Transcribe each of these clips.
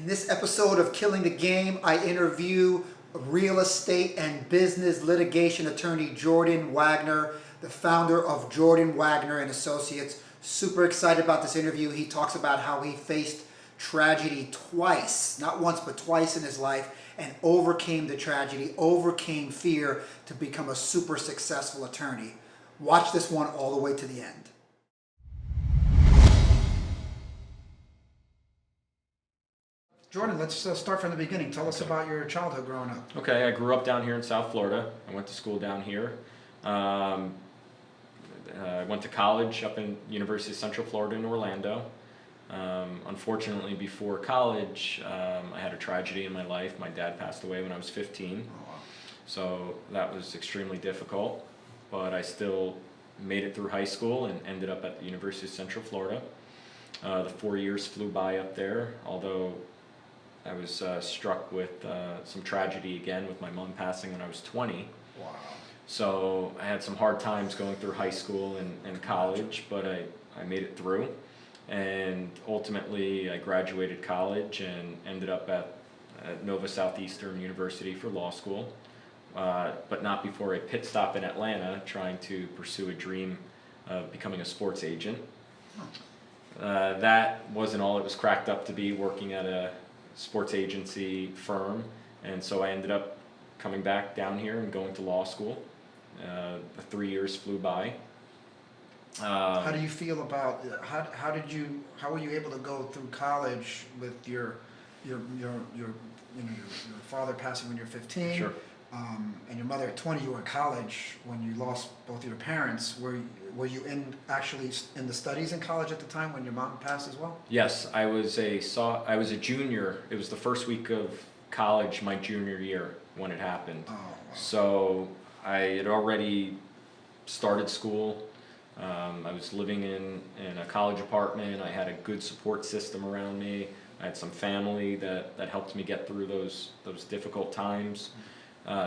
In this episode of Killing the Game, I interview real estate and business litigation attorney Jordan Wagner, the founder of Jordan Wagner and Associates. Super excited about this interview. He talks about how he faced tragedy twice, not once, but twice in his life, and overcame the tragedy, overcame fear to become a super successful attorney. Watch this one all the way to the end. Jordan, let's start from the beginning. Tell us about your childhood growing up. Okay, I grew up down here in South Florida. I went to school down here. I went to college up in University of Central Florida in Orlando. Unfortunately, before college, I had a tragedy in my life. My dad passed away when I was 15. Oh, wow. So that was extremely difficult, but I still made it through high school and ended up at the University of Central Florida. The 4 years flew by up there, although I was struck with some tragedy again with my mom passing when I was 20. Wow. So I had some hard times going through high school and college, but I made it through. And ultimately I graduated college and ended up at Nova Southeastern University for law school, but not before a pit stop in Atlanta trying to pursue a dream of becoming a sports agent. That wasn't all it was cracked up to be, working at a sports agency firm, and so I ended up coming back down here and going to law school. The 3 years flew by. How do you feel about how were you able to go through college with your father passing when you're 15? Sure. And your mother at 20? You were in college when you lost both your parents. Were you actually in the studies in college at the time when your mom passed as well? Yes, I was a junior. It was the first week of college my junior year when it happened. Oh, wow. So I had already started school. I was living in a college apartment. I had a good support system around me. I had some family that helped me get through those difficult times.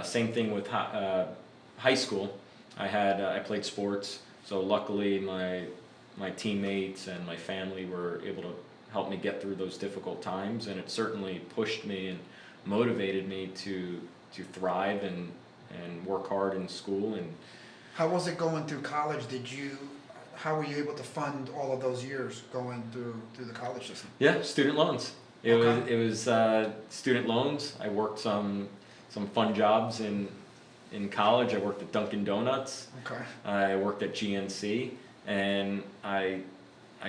Same thing with high school. I played sports, so luckily my teammates and my family were able to help me get through those difficult times, and it certainly pushed me and motivated me to thrive and work hard in school. And how was it going through college? How were you able to fund all of those years going through the college system? Yeah, student loans. It was student loans. I worked some fun jobs in college. I worked at Dunkin' Donuts. Okay. I worked at GNC, and I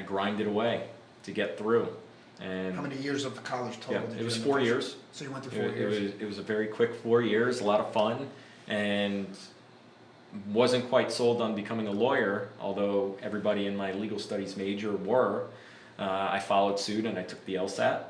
grinded away to get through. And how many years of college total? Yeah, it was 4 years. So you went through 4 years. It was a very quick 4 years, a lot of fun, and wasn't quite sold on becoming a lawyer, although everybody in my legal studies major were. I followed suit and I took the LSAT.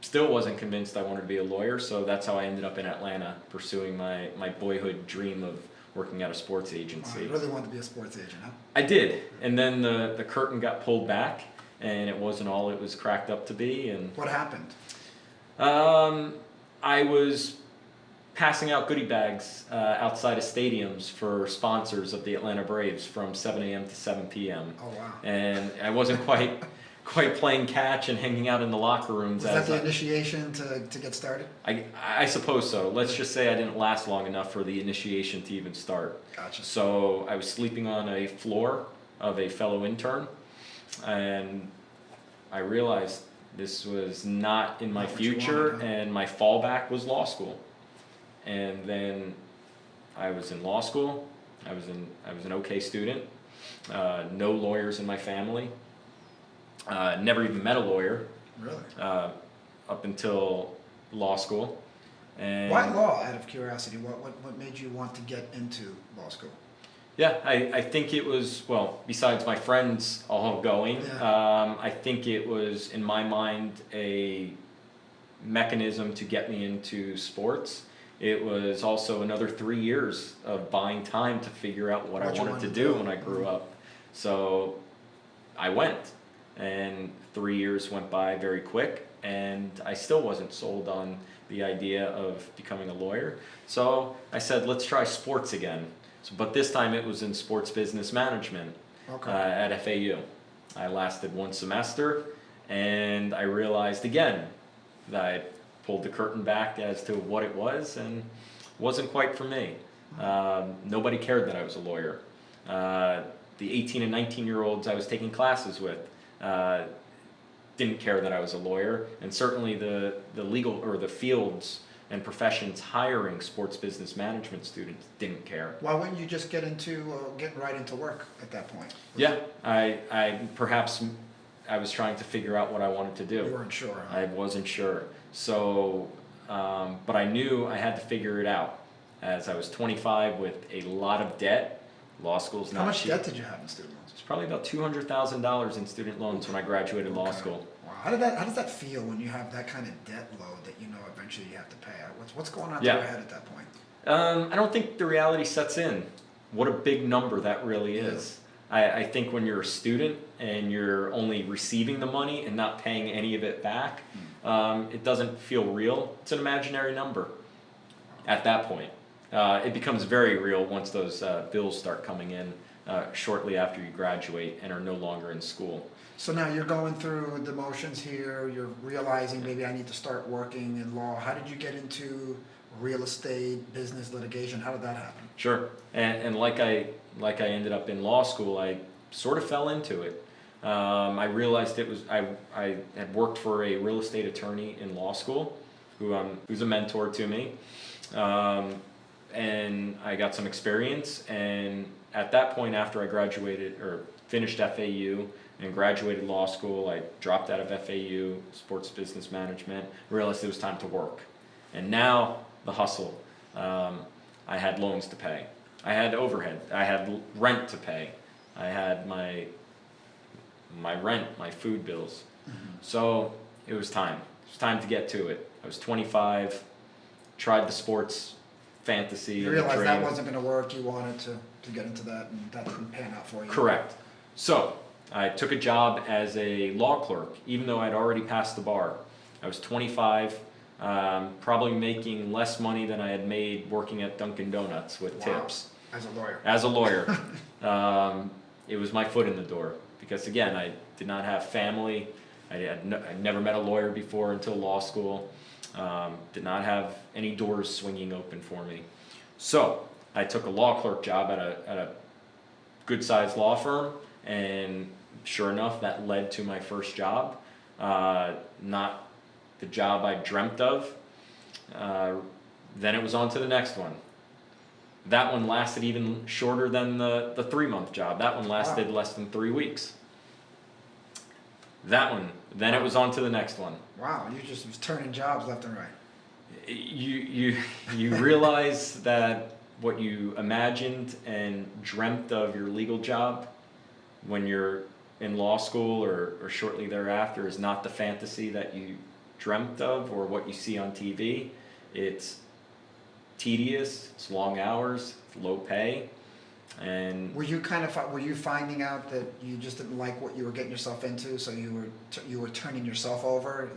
Still wasn't convinced I wanted to be a lawyer, so that's how I ended up in Atlanta, pursuing my boyhood dream of working at a sports agency. Oh, you really wanted to be a sports agent, huh? I did, and then the curtain got pulled back, and it wasn't all it was cracked up to be. And what happened? I was passing out goodie bags outside of stadiums for sponsors of the Atlanta Braves from 7 a.m. to 7 p.m. Oh, wow. And I wasn't quite playing catch and hanging out in the locker rooms. Was that the initiation to get started? I suppose so. Let's just say I didn't last long enough for the initiation to even start. Gotcha. So I was sleeping on a floor of a fellow intern, and I realized this was not in my future, and my fallback was law school. And then I was in law school. I was an okay student. No lawyers in my family. Never even met a lawyer. Really? Up until law school. And why law, out of curiosity? What made you want to get into law school? Yeah, I think it was, well, besides my friends all going, yeah. I think it was, in my mind, a mechanism to get me into sports. It was also another 3 years of buying time to figure out what I wanted to do when I grew up. So I went, and 3 years went by very quick, and I still wasn't sold on the idea of becoming a lawyer. So I said, let's try sports again. But this time it was in sports business management. Okay. At FAU. I lasted one semester, And I realized again that I pulled the curtain back as to what it was, and wasn't quite for me. Nobody cared that I was a lawyer. The 18 and 19-year-olds I was taking classes with didn't care that I was a lawyer, and certainly the legal or the fields and professions hiring sports business management students didn't care. Why wouldn't you just get right into work at that point? Yeah, I perhaps I was trying to figure out what I wanted to do. You weren't sure, huh? I wasn't sure. So, but I knew I had to figure it out. As I was 25 with a lot of debt, law school's not How much cheap. debt did you have in student loans? It's probably about $200,000 in student loans when I graduated law Okay. school. Wow. How does that feel when you have that kind of debt load that you know eventually you have to pay? What's going on through your head at that point? I don't think the reality sets in. What a big number that really is. I think when you're a student and you're only receiving the money and not paying any of it back, it doesn't feel real. It's an imaginary number at that point. It becomes very real once those bills start coming in shortly after you graduate and are no longer in school. So now you're going through the motions here, you're realizing maybe I need to start working in law. How did you get into real estate, business litigation? How did that happen? Sure, and like I ended up in law school, I sort of fell into it. I realized it was I had worked for a real estate attorney in law school, who's a mentor to me, and I got some experience. And at that point, after I graduated or finished FAU and graduated law school, I dropped out of FAU, sports business management, realized it was time to work. And now the hustle. I had loans to pay. I had overhead. I had rent to pay. I had my rent, my food bills. So it was time. It was time to get to it. I was 25, tried the sports fantasy. You and the realized dream. that wasn't going to work, you wanted to get into that, and that didn't pan out for you. Correct. So I took a job as a law clerk, even though I'd already passed the bar. I was 25, probably making less money than I had made working at Dunkin' Donuts with tips. As a lawyer. As a lawyer, it was my foot in the door because again, I did not have family. I never met a lawyer before until law school. Did not have any doors swinging open for me. So I took a law clerk job at a good-sized law firm, and sure enough, that led to my first job. Not the job I dreamt of. Then it was on to the next one. That one lasted even shorter than the 3-month job. That one lasted less than 3 weeks. That one, then it was on to the next one. Wow, you just was turning jobs left and right. You realize that what you imagined and dreamt of your legal job when you're in law school or shortly thereafter is not the fantasy that you dreamt of or what you see on TV. It's tedious, it's long hours, it's low pay, and Were you finding out that you just didn't like what you were getting yourself into, so you were turning yourself over?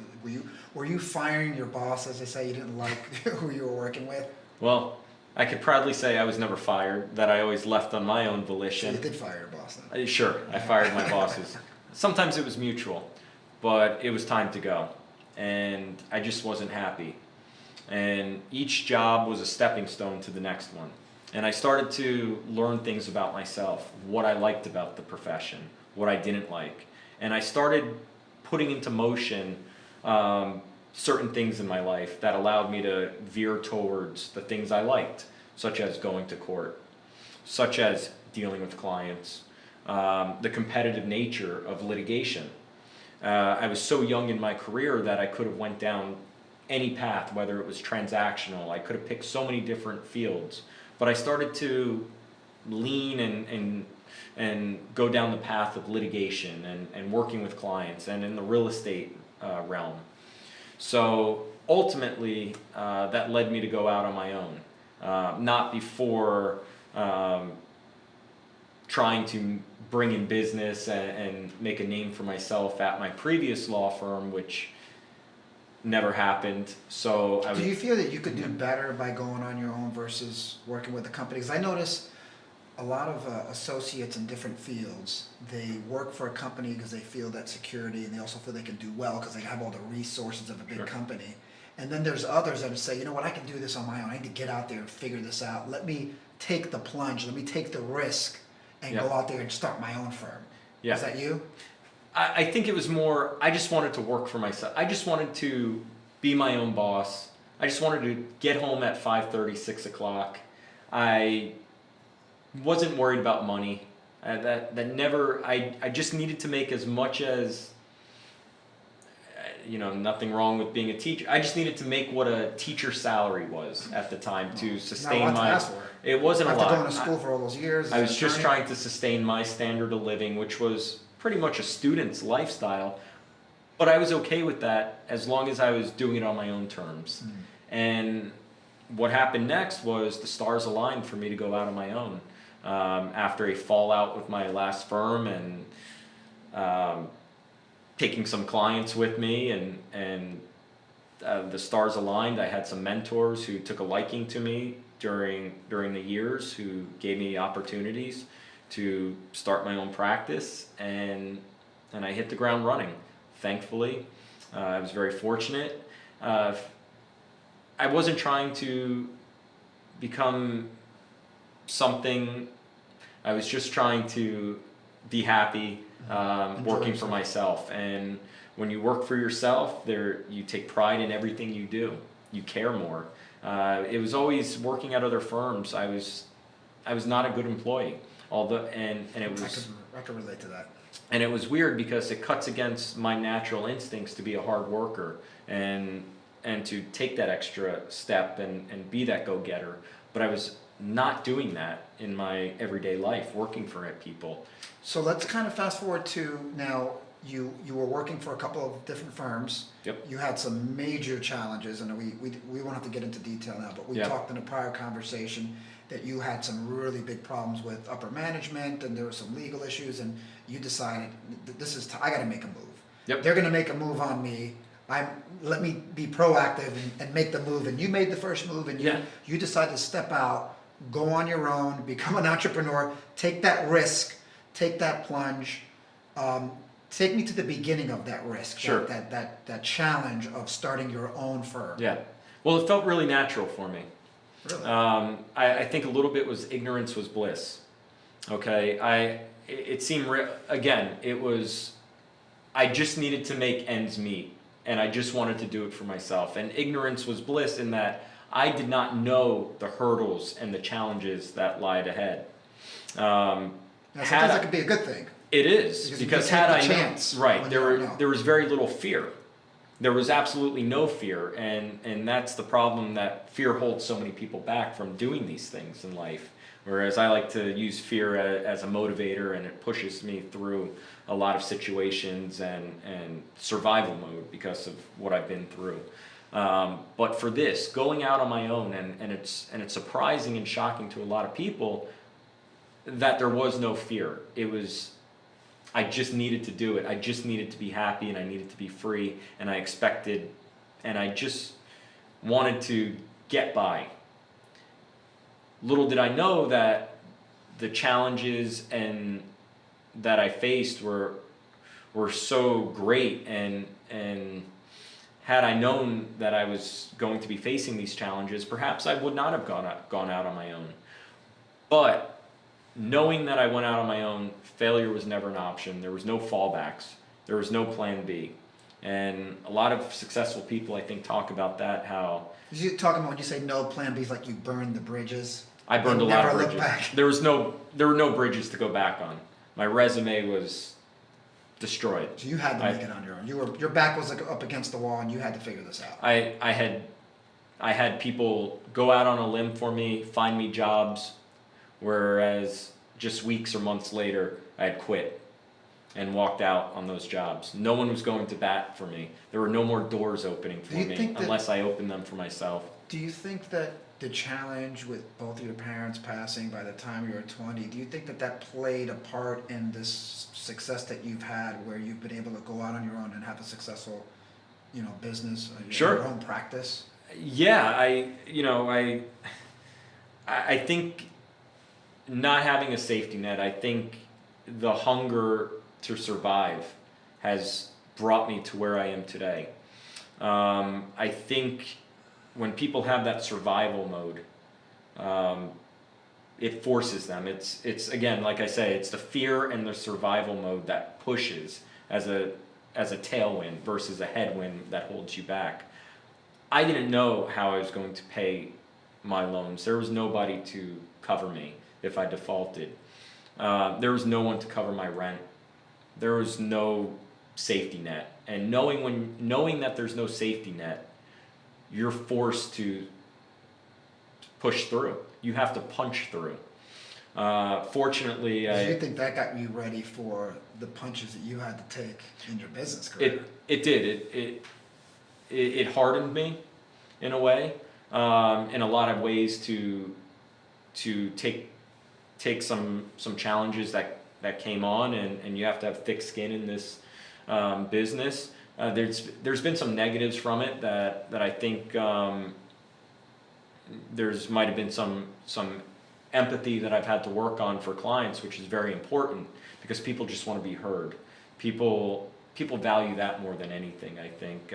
Were you firing your boss, as they say, you didn't like who you were working with? well, I could proudly say I was never fired, that I always left on my own So volition. you did fire your boss then? Sure, I fired my bosses. Sometimes it was mutual, but it was time to go, and I just wasn't happy. And each job was a stepping stone to the next one. And I started to learn things about myself, what I liked about the profession, what I didn't like. And I started putting into motion certain things in my life that allowed me to veer towards the things I liked, such as going to court, such as dealing with clients, the competitive nature of litigation. I was so young in my career that I could have went down any path, whether it was transactional. I could have picked so many different fields, but I started to lean and go down the path of litigation and working with clients and in the real estate realm. So ultimately, that led me to go out on my own, not before trying to bring in business and make a name for myself at my previous law firm, which never happened. So Do you feel that you could do better by going on your own versus working with a company? Because I notice, especially in the real estate world, a lot of people, they have a lot of experience, but they don't have a lot of experience. And I notice, especially in the real estate world, a lot of people, they have a lot of experience, but they don't have a lot of experience. Do you feel that you could do better by going on your own versus working with a company? Because I notice, especially in the real estate world, a lot of people, they have a lot of experience, but they don't have a lot of experience. a lot of associates in different fields, they work for a company because they feel that security, and they also feel they can do well because they have all the resources of a big Sure. company. And then there's others that say, you know what, I can do this on my own. I need to get out there and figure this out. Let me take the plunge. Let me take the risk and Yeah. go out there and start my own firm. Yeah. Is that you? I think it was more, I just wanted to work for myself. I just wanted to be my own boss. I just wanted to get home at 5:30, 6 o'clock. I wasn't worried about money. I just needed to make as much as, nothing wrong with being a teacher. I just needed to make what a teacher salary was at the time to sustain Not a lot to my, ask for. it wasn't a After lot. going to school for all those years. I as was an just attorney. trying to sustain my standard of living, which was pretty much a student's lifestyle. But I was okay with that as long as I was doing it on my own terms. And what happened next was the stars aligned for me to go out on my own. After a fallout with my last firm and taking some clients with me, and the stars aligned. I had some mentors who took a liking to me during the years, who gave me opportunities to start my own practice, and I hit the ground running. Thankfully, I was very fortunate. I wasn't trying to become something. I was just trying to be happy, working for myself. And when you work for yourself, you take pride in everything you do. You care more. It was always working at other firms. I was not a good employee. Although, and it was. I could relate to that. And it was weird because it cuts against my natural instincts to be a hard worker and to take that extra step and be that go-getter. But I was not doing that in my everyday life, working for people. So let's kind of fast forward to now. You were working for a couple of different firms. Yep. You had some major challenges, and we won't have to get into detail now, but we Yep. talked in a prior conversation that you had some really big problems with upper management, and there were some legal issues, and you decided I got to make a move. Yep. They're going to make a move on me. Let me be proactive and make the move. And you made the first move, and Yeah. you decided to step out, go on your own, become an entrepreneur, take that risk, take that plunge. Take me to the beginning of that risk, Sure. that challenge of starting your own firm. Yeah. Well, it felt really natural for me. Really? I think a little bit was ignorance was bliss. Okay. It seemed again. It was. I just needed to make ends meet, and I just wanted to do it for myself. And ignorance was bliss in that I did not know the hurdles and the challenges that lied ahead. Now, sometimes that could be a good thing. It is, Because because you had take I the known, chance right, when there you don't know. there was very little fear. There was absolutely no fear, and that's the problem, that fear holds so many people back from doing these things in life. Whereas I like to use fear as a motivator, and it pushes me through a lot of situations and survival mode because of what I've been through. But for this, going out on my own, and it's surprising and shocking to a lot of people that there was no fear. It was, I just needed to do it. I just needed to be happy, and I needed to be free, and I just wanted to get by. Little did I know that the challenges and that I faced were so great, and had I known that I was going to be facing these challenges, perhaps I would not have gone out on my own. But knowing that I went out on my own, failure was never an option. There was no fallbacks. There was no plan B. And a lot of successful people, I think, talk about that, how You talking about when you say no plan B, like you burned the bridges? I burned a You lot of never look bridges. back. There were no bridges to go back on. My resume was destroyed. So you had to make it on your own. Your back was like up against the wall, and you had to figure this out. I had people go out on a limb for me, find me jobs, whereas just weeks or months later, I had quit and walked out on those jobs. No one was going to bat for me. There were no more doors opening for Do you me think that- unless I opened them for myself. Do you think that the challenge with both of your parents passing by the time you were 20, do you think that played a part in this success that you've had, where you've been able to go out on your own and have a successful, business, Sure. your own practice? Yeah, I think not having a safety net, I think the hunger to survive has brought me to where I am today. I think when people have that survival mode, it forces them. It's again, like I say, it's the fear and the survival mode that pushes as a tailwind versus a headwind that holds you back. I didn't know how I was going to pay my loans. There was nobody to cover me if I defaulted. There was no one to cover my rent. There was no safety net. And knowing that there's no safety net, you're forced to push through. You have to punch through. Fortunately, Do you think that got you ready for the punches that you had to take in your business career? it did. It hardened me in a way, in a lot of ways to take some challenges that came on, and you have to have thick skin in this business. There's been some negatives from it that I think there's might have been some empathy that I've had to work on for clients, which is very important because people just want to be heard. People value that more than anything, I think.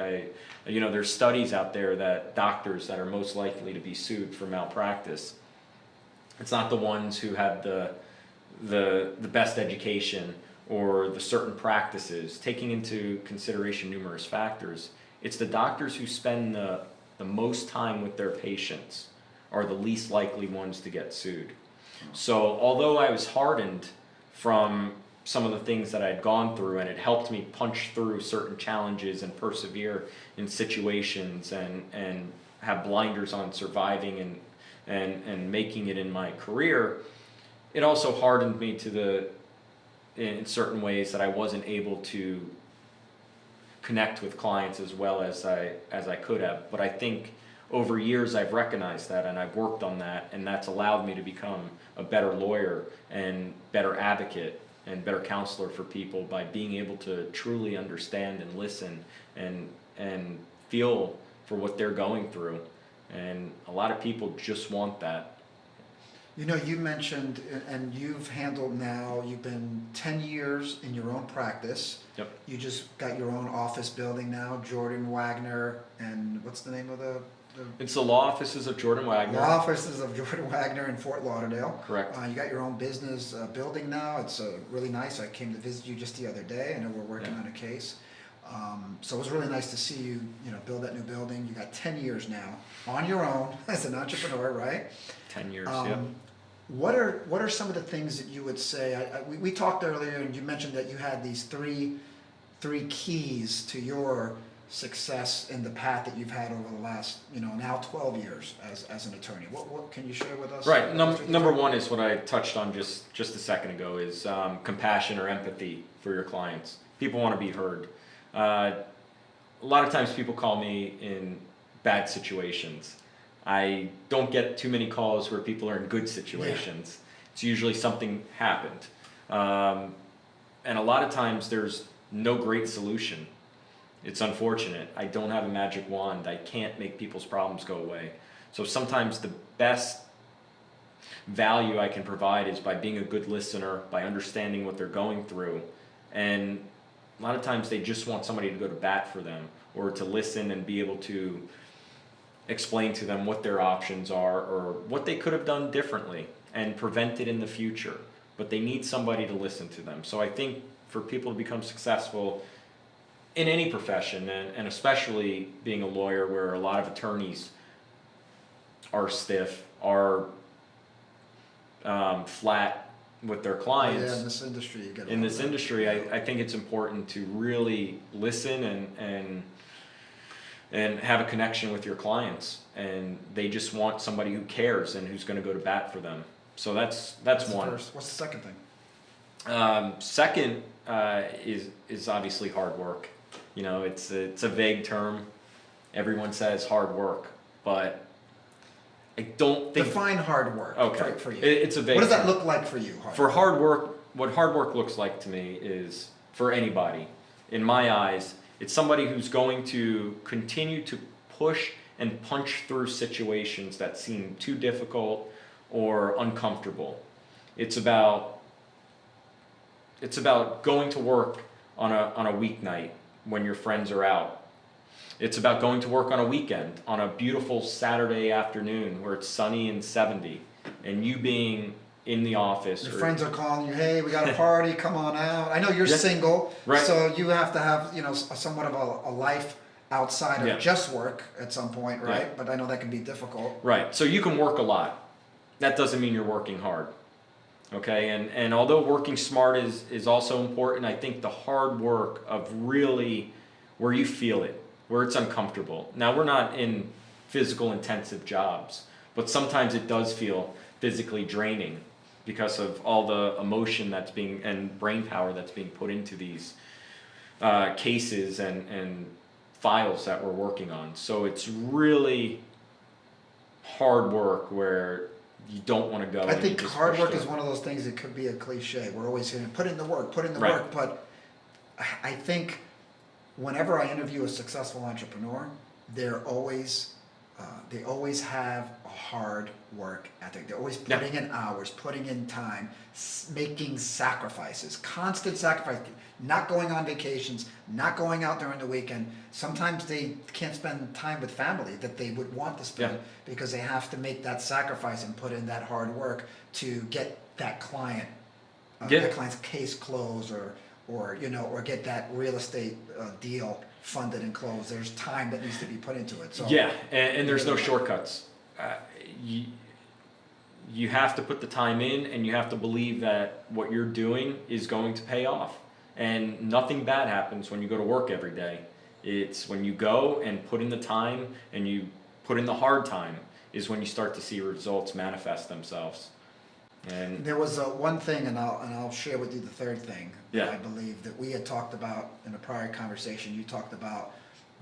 There's studies out there that doctors that are most likely to be sued for malpractice, it's not the ones who have the best education or the certain practices, taking into consideration numerous factors. It's the doctors who spend the most time with their patients are the least likely ones to get sued. So although I was hardened from some of the things that I'd gone through, and it helped me punch through certain challenges and persevere in situations and have blinders on surviving and making it in my career, it also hardened me in certain ways that I wasn't able to connect with clients as well as I could have. But I think over years I've recognized that, and I've worked on that, and that's allowed me to become a better lawyer and better advocate and better counselor for people by being able to truly understand and listen and feel for what they're going through. And a lot of people just want that. You mentioned, and you've been 10 years in your own practice. Yep. You just got your own office building now, Jordan Wagner, and what's the name of the It's the law offices of Jordan Wagner. law offices of Jordan Wagner in Fort Lauderdale. Correct. You got your own business building now. It's really nice. I came to visit you just the other day. I know we're working on a case. So it was really nice to see you, build that new building. You got 10 years now on your own as an entrepreneur, right? 10 years, yep. What are some of the things that you would say? We talked earlier, and you mentioned that you had these three keys to your success in the path that you've had over the last, now 12 years as an attorney. What can you share with us? Right. Number one is what I touched on just a second ago is compassion or empathy for your clients. People want to be heard. A lot of times people call me in bad situations. I don't get too many calls where people are in good situations. Yeah. It's usually something happened. And a lot of times there's no great solution. It's unfortunate. I don't have a magic wand. I can't make people's problems go away. So sometimes the best value I can provide is by being a good listener, by understanding what they're going through. And a lot of times they just want somebody to go to bat for them or to listen and be able to explain to them what their options are or what they could have done differently and prevent it in the future. But they need somebody to listen to them. So I think for people to become successful in any profession, and especially being a lawyer where a lot of attorneys are stiff, are flat with their clients. Yeah, in this industry, you get in this industry, I think it's important to really listen and have a connection with your clients, and they just want somebody who cares and who's going to go to bat for them. So that's one. First. What's the second thing? Second is obviously hard work. It's a vague term. Everyone says hard work, but I don't think. Define hard work. Okay. For you. It's a vague. What does that term. look like for you? For hard work, what hard work looks like to me is, for anybody, in my eyes, it's somebody who's going to continue to push and punch through situations that seem too difficult or uncomfortable. It's about going to work on a weeknight when your friends are out. It's about going to work on a weekend, on a beautiful Saturday afternoon where it's sunny and 70, and you being in the office. Your friends are calling you, hey, we got a party, come on out. I know you're single, right. so you have to have, somewhat of a life outside of just work at some point, right? Yeah. But I know that can be difficult. Right, so you can work a lot. That doesn't mean you're working hard. Okay, and although working smart is also important, I think the hard work of really where you feel it, where it's uncomfortable. Now, we're not in physical intensive jobs, but sometimes it does feel physically draining because of all the emotion and brain power that's being put into these cases and files that we're working on. So it's really hard work where you don't want to go. I think hard work is one. one of those things that could be a cliche. We're always saying, put in the work, Right. work. But I think whenever I interview a successful entrepreneur, they always have a hard work ethic. They're always putting in hours, putting in time, making sacrifices, constant sacrifice, not going on vacations, not going out during the weekend. Sometimes they can't spend time with family that they would want to spend because they have to make that sacrifice and put in that hard work to get that client, that client's case closed or get that real estate deal funded and closed. There's time that needs to be put into it. So and there's no shortcuts. You have to put the time in, and you have to believe that what you're doing is going to pay off. And nothing bad happens when you go to work every day. It's when you go and put in the time and you put in the hard time is when you start to see results manifest themselves. And there was one thing, and I'll share with you the third thing that Yeah. I believe that we had talked about in a prior conversation. You talked about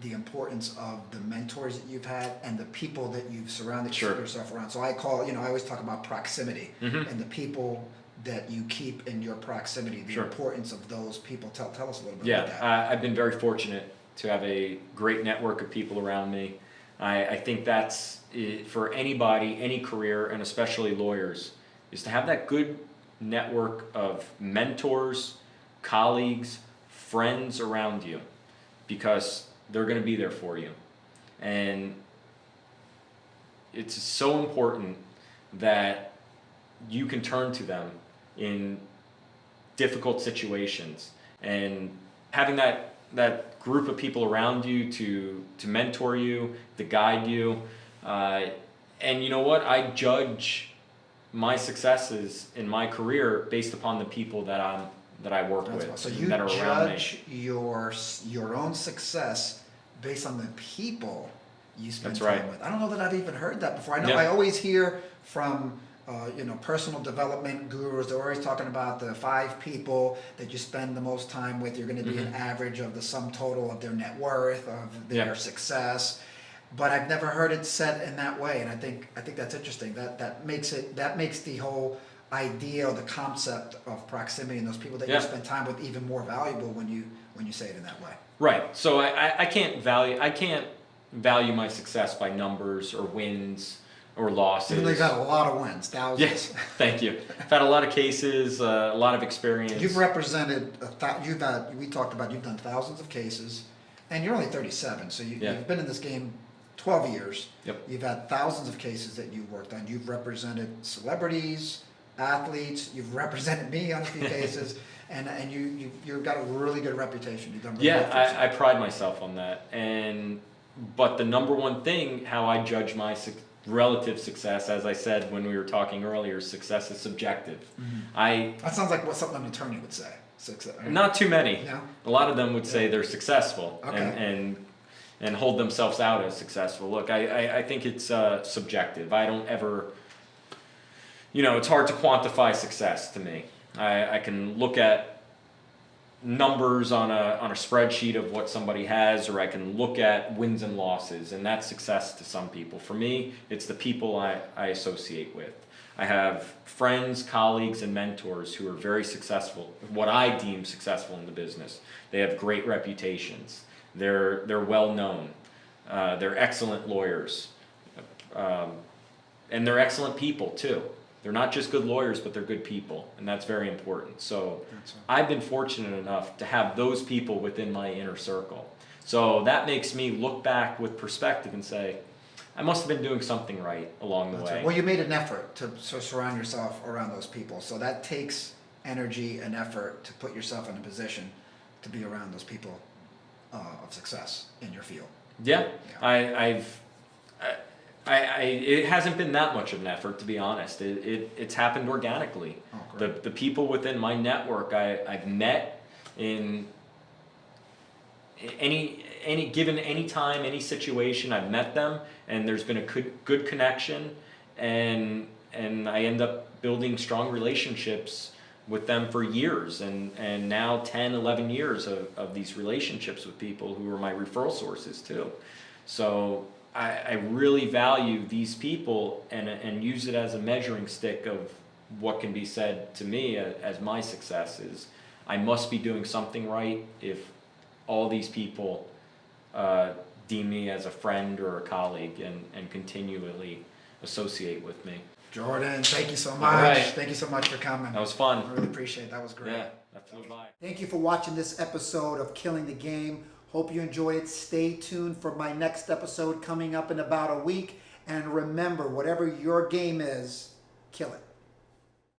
the importance of the mentors that you've had and the people that you've surrounded Sure. yourself around. So I always talk about proximity Mhm. and the people that you keep in your proximity, the Sure. importance of those people. Tell us a little bit about that. I've been very fortunate to have a great network of people around me. I think that's for anybody, any career, and especially lawyers, is to have that good network of mentors, colleagues, friends around you, because they're going to be there for you. And it's so important that you can turn to them in difficult situations, and having that group of people around you to mentor you, to guide you. And you know what? I judge my successes in my career based upon the people that I work with, So you that are around me. judge your own success based on the people you spend That's time right. with. I don't know that I've even heard that before. I know Yeah. I always hear from personal development gurus. They're always talking about the 5 people that you spend the most time with. You're going to be an average of the sum total of their net worth, of their Yeah. success. But I've never heard it said in that way, and I think that's interesting. That makes the whole idea or the concept of proximity and those people that you Yeah. spend time with even more valuable when you say it in that way. Right. So I can't value my success by numbers or wins or losses. Even though you've had a lot of wins, thousands. Yes, thank you. I've had a lot of cases, a lot of experience. You've represented we talked about you've done thousands of cases, and you're only 37, so you've been in this game 12 years. Yep. You've had thousands of cases that you've worked on. You've represented celebrities, athletes. You've represented me on a few cases, and you've got a really good reputation. You've done really well for yourself. I pride myself on that. But the number one thing, how I judge my relative success, as I said when we were talking earlier, success is subjective. That sounds like what something an attorney would say. Not too many. No? A lot of them would say they're successful Okay. and hold themselves out as successful. Look, I think it's subjective. I don't ever, it's hard to quantify success to me. I can look at numbers on a spreadsheet of what somebody has, or I can look at wins and losses, and that's success to some people. For me, it's the people I associate with. I have friends, colleagues, and mentors who are very successful, what I deem successful in the business. They have great reputations. They're well known. They're excellent lawyers, and they're excellent people too. They're not just good lawyers, but they're good people, and that's very important. So I've been fortunate enough to have those people within my inner circle. So that makes me look back with perspective and say, I must have been doing something right along the That's way. right. Well, you made an effort to surround yourself around those people. So that takes energy and effort to put yourself in a position to be around those people of success in your field. Yeah, it hasn't been that much of an effort, to be honest. It's happened organically. Oh, great. The people within my network I've met in any time, any situation, I've met them, and there's been a good connection, and I end up building strong relationships with them for years, and now 10, 11 years of these relationships with people who are my referral sources too. So I really value these people and use it as a measuring stick of what can be said to me as my success is I must be doing something right if all these people deem me as a friend or a colleague and continually associate with me. Jordan, thank you so much. All right. Thank you so much for coming. That was fun. I really appreciate it. That was great. Yeah, that flew by. Thank you for watching this episode of Killing the Game. Hope you enjoyed it. Stay tuned for my next episode coming up in about a week. And remember, whatever your game is, kill it.